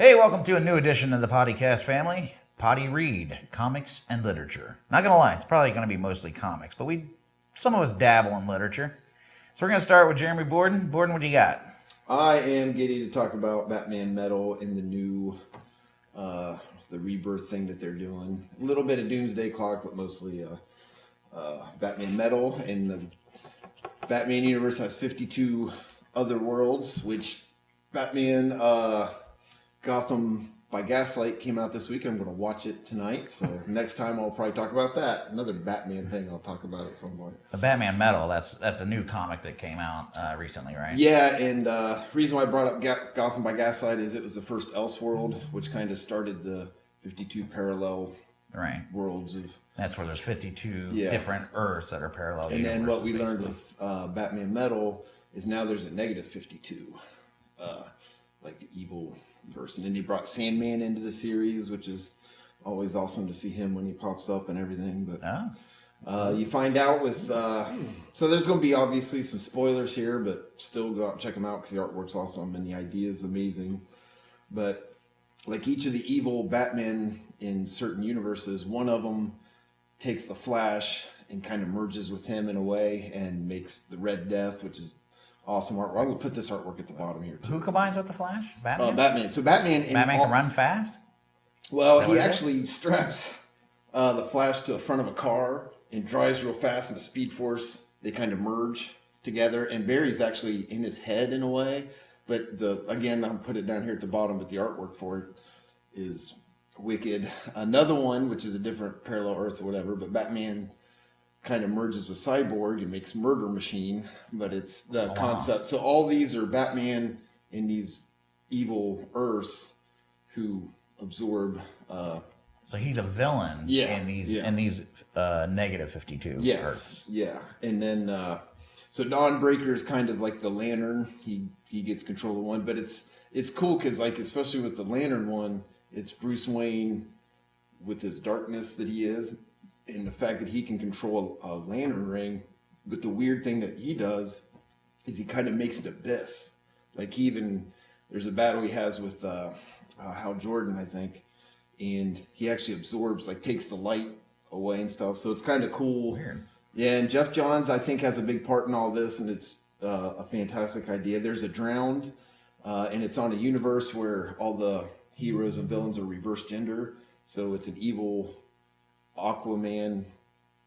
Hey, welcome to a new edition of the Podcast family, Potty Read, Comics and Literature. Not gonna lie, it's probably gonna be mostly comics, but some of us dabble in literature. So we're gonna start with Jeremy Borden. Borden, what do you got? I am giddy to talk about Batman Metal in the new, the rebirth thing that they're doing. A little bit of Doomsday Clock, but mostly Batman Metal. And the Batman universe has 52 other worlds, which Batman Gotham by Gaslight came out this week, and I'm going to watch it tonight. So next time I'll probably talk about that. Another Batman thing I'll talk about at some point. The Batman Metal, that's a new comic that came out recently, right? Yeah, and reason why I brought up Gotham by Gaslight is it was the first Elseworld, which kind of started the 52 parallel worlds of. That's where there's 52 different Earths that are parallel. And then what we learned with Batman Metal is now there's a negative 52, like the evil verse. And then he brought Sandman into the series, which is always awesome to see him when he pops up and everything. But you find out with so there's going to be obviously some spoilers here, but still go out and check them out because the artwork's awesome and the idea is amazing. But like each of the evil Batman in certain universes, one of them takes the Flash and kind of merges with him in a way and makes the Red Death, which is awesome artwork. I'm going to put this artwork at the bottom here, too. Who combines with the Flash? Batman? Batman. So Batman can run fast? Well, he actually straps the Flash to the front of a car and drives real fast, and the Speed Force, they kind of merge together. And Barry's actually in his head in a way. But again, I'll put it down here at the bottom, but the artwork for it is wicked. Another one, which is a different parallel Earth or whatever, but Batman kind of merges with Cyborg and makes Murder Machine, but it's the concept. So all these are Batman in these evil Earths who absorb. So he's a villain in these negative 52 Earths. Yeah, and then so Dawnbreaker is kind of like the Lantern. He gets control of one, but it's cool because like especially with the Lantern one, it's Bruce Wayne with his darkness that he is. And the fact that he can control a lantern ring, but the weird thing that he does is he kind of makes an abyss. Like there's a battle he has with Hal Jordan, I think, and he actually absorbs, like takes the light away and stuff. So it's kind of cool. Weird. Yeah, and Jeff Johns, I think, has a big part in all this, and it's a fantastic idea. There's a Drowned, and it's on a universe where all the heroes and villains are reverse gender. So it's an evil Aquaman,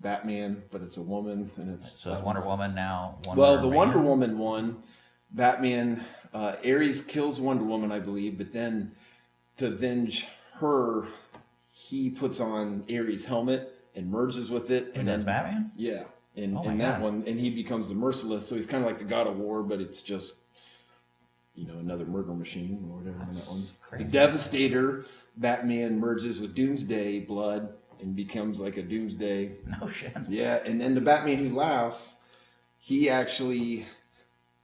Batman, but it's a woman, and it's Wonder Woman now. Wonder Woman one, Batman, Ares kills Wonder Woman, I believe, but then to avenge her, he puts on Ares' helmet and merges with it. And that's Batman? Yeah, in that one, and he becomes the Merciless, so he's kind of like the God of War, but it's just another murder machine or whatever. That's on that one. Crazy. The Devastator, Batman merges with Doomsday Blood and becomes like a Doomsday. No shit. Yeah, and then the Batman Who Laughs, he actually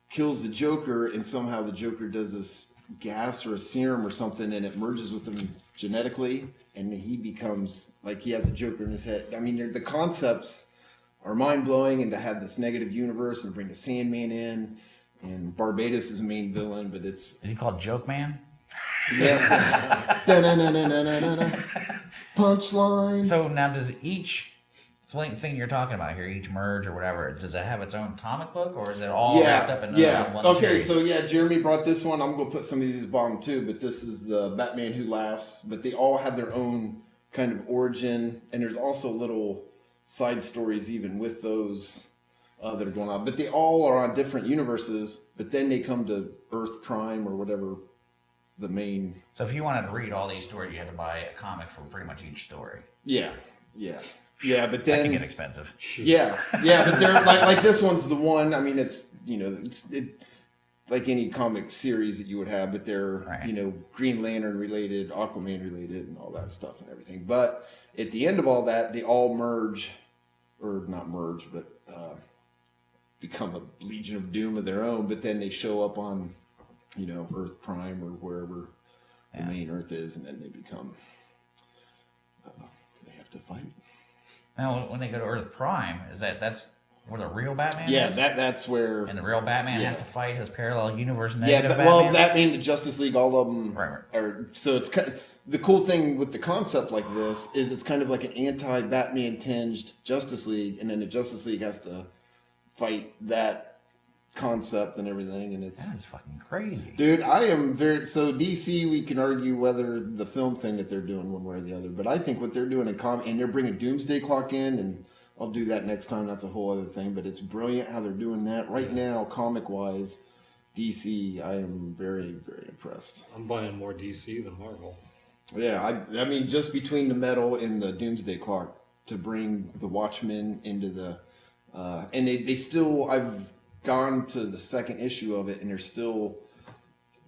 kills the Joker, and somehow the Joker does this gas or a serum or something, and it merges with him genetically, and he becomes like he has a Joker in his head. I mean, the concepts are mind-blowing, and to have this negative universe and bring the Sandman in, and Barbados is the main villain, but Is he called Joke Man? Yeah. Punchline. So now does each thing you're talking about here, each merge or whatever, does it have its own comic book, or is it all wrapped up in one series? So Jeremy brought this one. I'm going to put some of these at the bottom too, but this is the Batman Who Laughs, but they all have their own kind of origin, and there's also little side stories even with those that are going on, but they all are on different universes, but then they come to Earth Prime or whatever the main. So if you wanted to read all these stories, you had to buy a comic for pretty much each story. Yeah, but then that can get expensive. Yeah, but they're like this one's the one. I mean, it's like any comic series that you would have, but they're Green Lantern related, Aquaman related, and all that stuff and everything. But at the end of all that, they all merge, or not merge, but become a Legion of Doom of their own. But then they show up on Earth Prime or wherever the main Earth is, and then they become they have to fight. Now, when they go to Earth Prime, that's where the real Batman Yeah, is? that's where. And the real Batman Yeah. has to fight his parallel universe Yeah, negative well, Batmans? Batman, the Justice League, all of them Right. are. So it's the cool thing with the concept like this is it's kind of like an anti-Batman tinged Justice League, and then the Justice League has to fight that concept and everything, and it's That is fucking crazy. dude. I am very so DC. We can argue whether the film thing that they're doing one way or the other, but I think what they're doing in and they're bringing Doomsday Clock in, and I'll do that next time. That's a whole other thing, but it's brilliant how they're doing that right now, comic wise. DC, I am very, very impressed. I'm buying more DC than Marvel. Yeah, I mean, just between the Metal and the Doomsday Clock to bring the Watchmen into the, and they still, I've gone to the second issue of it, and they're still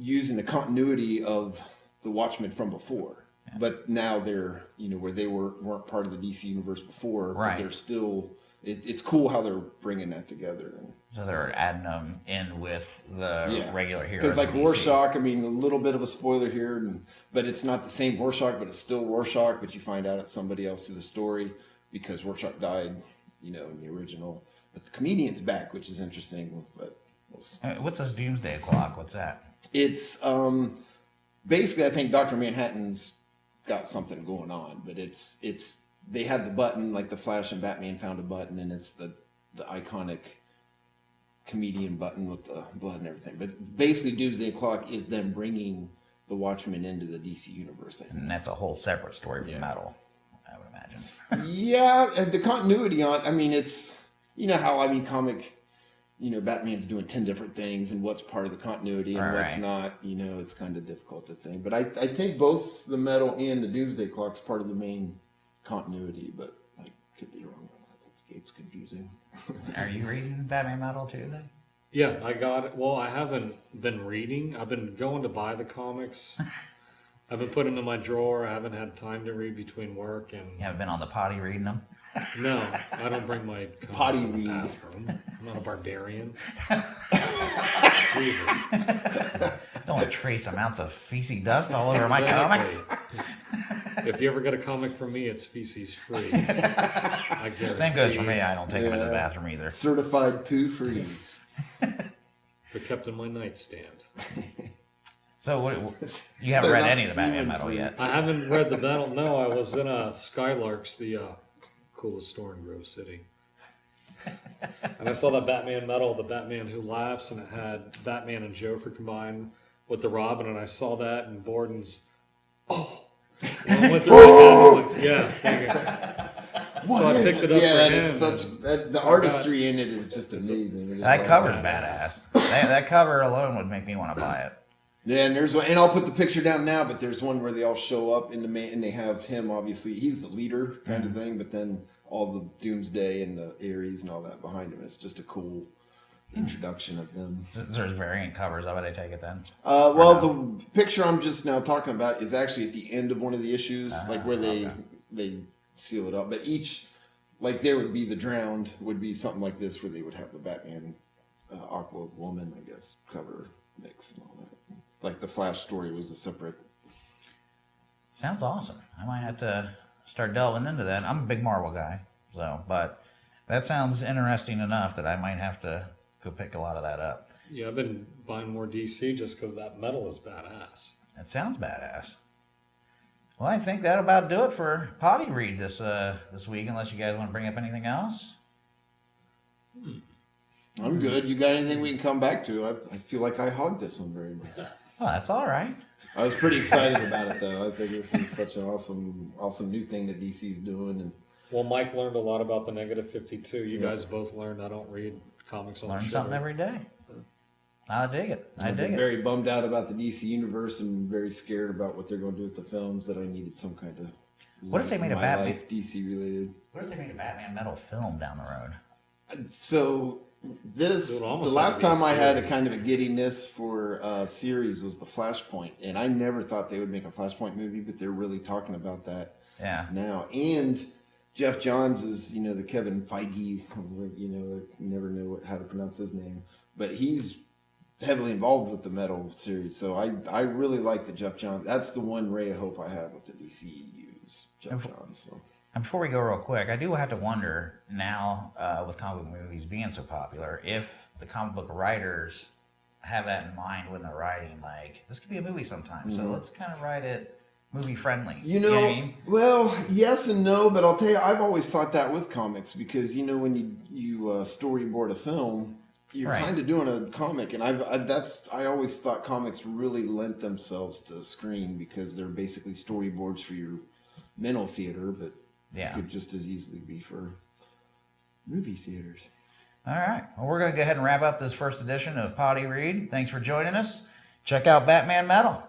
using the continuity of the Watchmen from before. Yeah. But now they're, where they weren't part of the DC universe before, right. But they're still, it's cool how they're bringing that together. And, so they're adding them in with the regular heroes. Because like Rorschach, I mean, a little bit of a spoiler here, but it's not the same Rorschach, but it's still Rorschach, but you find out it's somebody else through the story because Rorschach died, in the original. But the comedian's back, which is interesting. But what's this Doomsday Clock? What's that? It's basically, I think Dr. Manhattan's got something going on, but it's they had the button, like the Flash and Batman found a button, and it's the iconic comedian button with the blood and everything. But basically, Doomsday Clock is them bringing the Watchmen into the DC universe, I think. And that's a whole separate story from Metal, I would imagine. Yeah, and the continuity on, I mean, it's, how, comic, Batman's doing 10 different things and what's part of the continuity and what's not, it's kind of difficult to think. But I think both the Metal and the Doomsday Clock's part of the main continuity, but I could be wrong on that. It's confusing. Are you reading Batman Metal too then? Yeah, I got it. Well, I haven't been reading. I've been going to buy the comics. I've been putting them in my drawer. I haven't had time to read between work and. You haven't been on the potty reading them? No, I don't bring my comics potty in the read. bathroom. I'm not a barbarian. Jesus. Don't want trace amounts of feces dust all over my comics. If you ever get a comic from me, it's feces free. I guarantee. Same goes for me. I don't take them into the bathroom either. Certified poo free. They're kept in my nightstand. So you haven't read any of the Batman Metal yet? I haven't read the Metal. No, I was in Skylarks, the coolest store in Grove City. And I saw that Batman Metal, the Batman Who Laughs, and it had Batman and Joker combined with the Robin, and I saw that, and Borden's, when I went through my head, I'm like, yeah, thank you. So I picked it up for him. It's such, the artistry in it is just amazing. That cover's badass. That cover alone would make me want to buy it. Yeah, and there's one, and I'll put the picture down now, but there's one where they all show up in the main, and they have him, obviously, he's the leader kind of thing, but then all the Doomsday and the Ares and all that behind him. It's just a cool introduction of them. There's variant covers of it, I take it then? Well, the picture I'm just now talking about is actually at the end of one of the issues, like where they seal it up. But each, like there would be the Drowned, would be something like this where they would have the Batman, Aqua Woman, I guess, cover mix and all that. Like the Flash story was a separate. Sounds awesome. I might have to start delving into that. I'm a big Marvel guy, but that sounds interesting enough that I might have to go pick a lot of that up. Yeah, I've been buying more DC just because that Metal is badass. That sounds badass. Well, I think that'll about do it for Potty Read this week, unless you guys want to bring up anything else. I'm good. You got anything we can come back to? I feel like I hogged this one very much. Well, that's all right. I was pretty excited about it, though. I think this is such an awesome new thing that DC's doing. And well, Mike learned a lot about the Negative 52. You guys both learned. I don't read comics on the show. Learn something every day. I dig it. I've been very bummed out about the DC universe and very scared about what they're going to do with the films. That I needed some kind of. What if they made a Batman life DC related? What if they made a Batman Metal film down the road? So the last time I had a kind of a giddiness for a series was the Flashpoint, and I never thought they would make a Flashpoint movie, but they're really talking about that now. And Jeff Johns is, the Kevin Feige, I never know how to pronounce his name, but he's heavily involved with the Metal series. So I really like the Jeff Johns. That's the one ray of hope I have with the DCEU's Jeff Johns. So. And before we go real quick, I do have to wonder now, with comic book movies being so popular, if the comic book writers have that in mind when they're writing, like, this could be a movie sometime, so let's kind of write it movie friendly. You know, what I mean? well, yes and no, but I'll tell you, I've always thought that with comics because, you know, when you storyboard a film, you're Right. kind of doing a comic, and I always thought comics really lent themselves to screen because they're basically storyboards for your mental theater, but Yeah. could just as easily be for movie theaters. All right. Well, we're going to go ahead and wrap up this first edition of Pod eREAD. Thanks for joining us. Check out Batman Metal.